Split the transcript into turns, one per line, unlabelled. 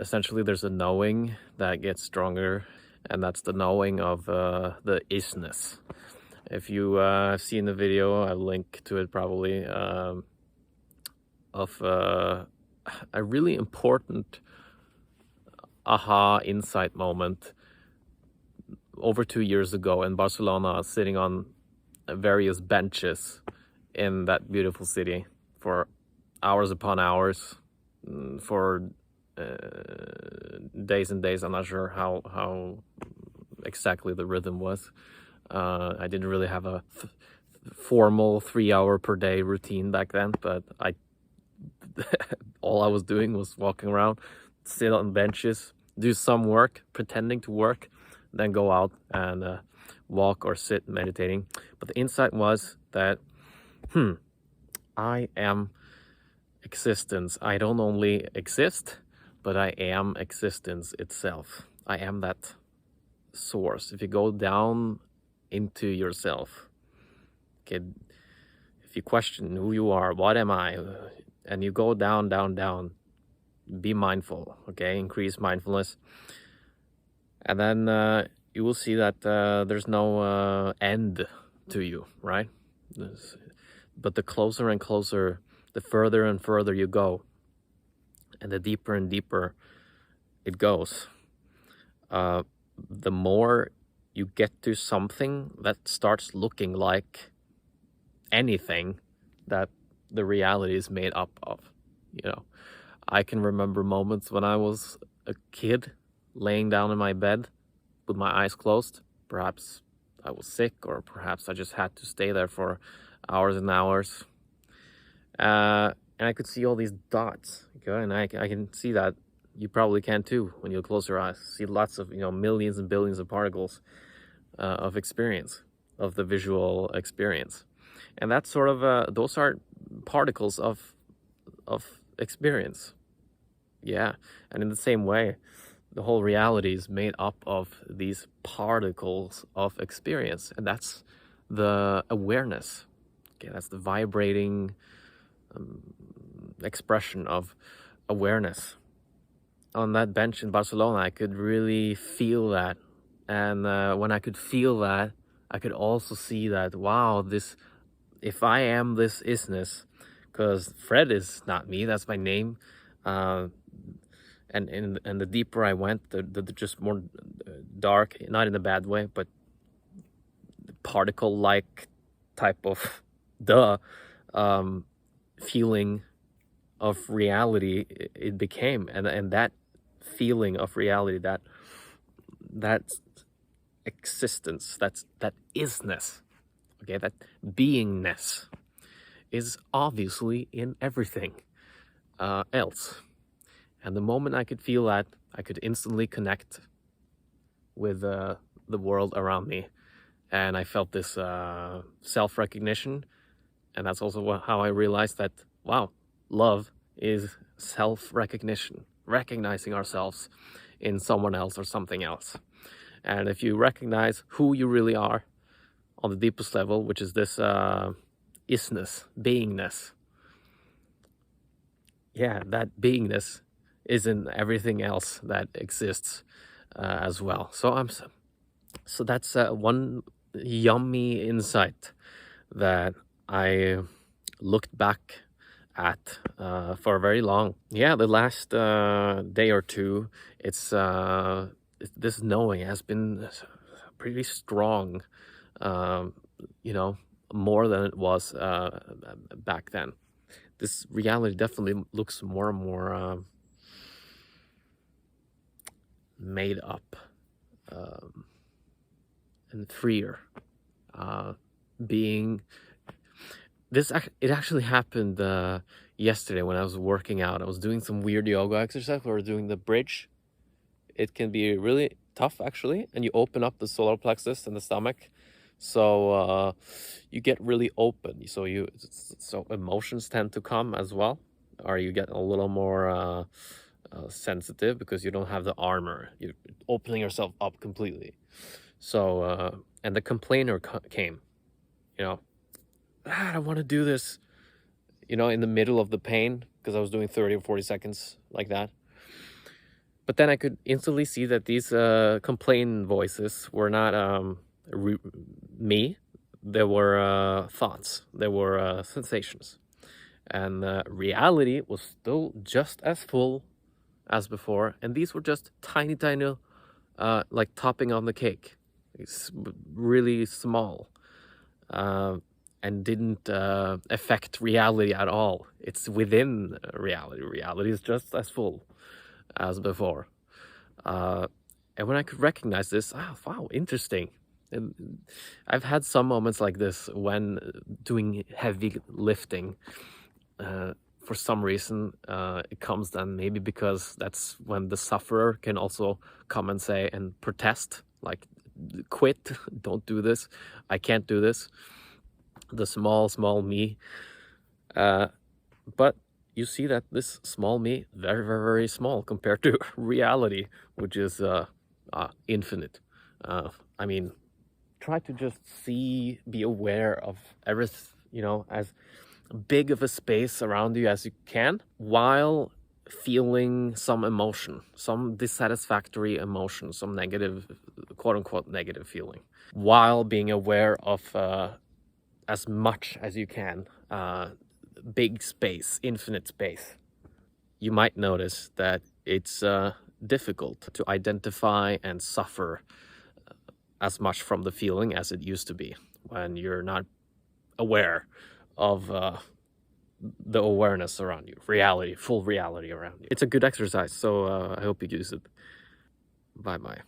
essentially there's a knowing that gets stronger, and that's the knowing of the isness. If you have seen the video, I'll link to it probably, of a really important aha insight moment over 2 years ago in Barcelona, sitting on various benches in that beautiful city for hours upon hours, for days and days. I'm not sure how exactly the rhythm was. I didn't really have a formal 3 hour per day routine back then, but all I was doing was walking around, sit on benches, do some work, pretending to work, then go out and walk or sit meditating. But the insight was that, I am existence. I don't only exist, but I am existence itself. I am that source. If you go down into yourself, okay, if you question who you are, what am I, and you go down, down, down, be mindful, okay, increase mindfulness, and then you will see that there's no end to you, right? But the closer and closer, the further and further you go, and the deeper and deeper it goes, the more you get to something that starts looking like anything that the reality is made up of. I can remember moments when I was a kid laying down in my bed with my eyes closed. Perhaps I was sick, or perhaps I just had to stay there for hours and hours, and I could see all these dots, okay? And I can see that you probably can too when you close your eyes. See lots of, millions and billions of particles of experience, of the visual experience. And that's sort of those are particles of experience. Yeah. And in the same way, the whole reality is made up of these particles of experience, and that's the awareness. Okay, that's the vibrating expression of awareness. On that bench in Barcelona, I could really feel that. And when I could feel that, I could also see that, wow, if I am this isness, because Fred is not me, that's my name. And the deeper I went, the just more dark, not in a bad way, but particle-like type of feeling of reality it became, and that feeling of reality, that existence, that isness, okay, that beingness is obviously in everything else. And the moment I could feel that, I could instantly connect with the world around me, and I felt this self-recognition. And that's also how I realized that, wow, love is self-recognition, recognizing ourselves in someone else or something else. And if you recognize who you really are on the deepest level, which is this isness, beingness, yeah, that beingness is in everything else that exists as well. So that's one yummy insight that I looked back at for very long. Yeah, the last day or two, it's this knowing has been pretty strong, more than it was back then. This reality definitely looks more and more made up and freer. It actually happened yesterday when I was working out. I was doing some weird yoga exercise. We were doing the bridge. It can be really tough, actually, and you open up the solar plexus and the stomach, so you get really open. So emotions tend to come as well, or you get a little more sensitive because you don't have the armor. You're opening yourself up completely. So and the complainer came, I don't want to do this, in the middle of the pain, because I was doing 30 or 40 seconds like that. But then I could instantly see that these complaint voices were not me. They were thoughts. They were sensations. And reality was still just as full as before. And these were just tiny, tiny, like topping on the cake. It's really small. And didn't affect reality at all. It's within reality. Reality is just as full as before. And when I could recognize this, wow, interesting. And I've had some moments like this when doing heavy lifting. For some reason, it comes then maybe because that's when the sufferer can also come and say and protest, like, quit, don't do this, I can't do this. The small me. But you see that this small me, very, very, very small compared to reality, which is infinite. I mean, try to just be aware of everything, as big of a space around you as you can, while feeling some emotion, some dissatisfactory emotion, some negative, quote unquote, negative feeling, while being aware of as much as you can, big space, infinite space. You might notice that it's difficult to identify and suffer as much from the feeling as it used to be when you're not aware of the awareness around you, reality, full reality around you. It's a good exercise, so I hope you use it. Bye-bye.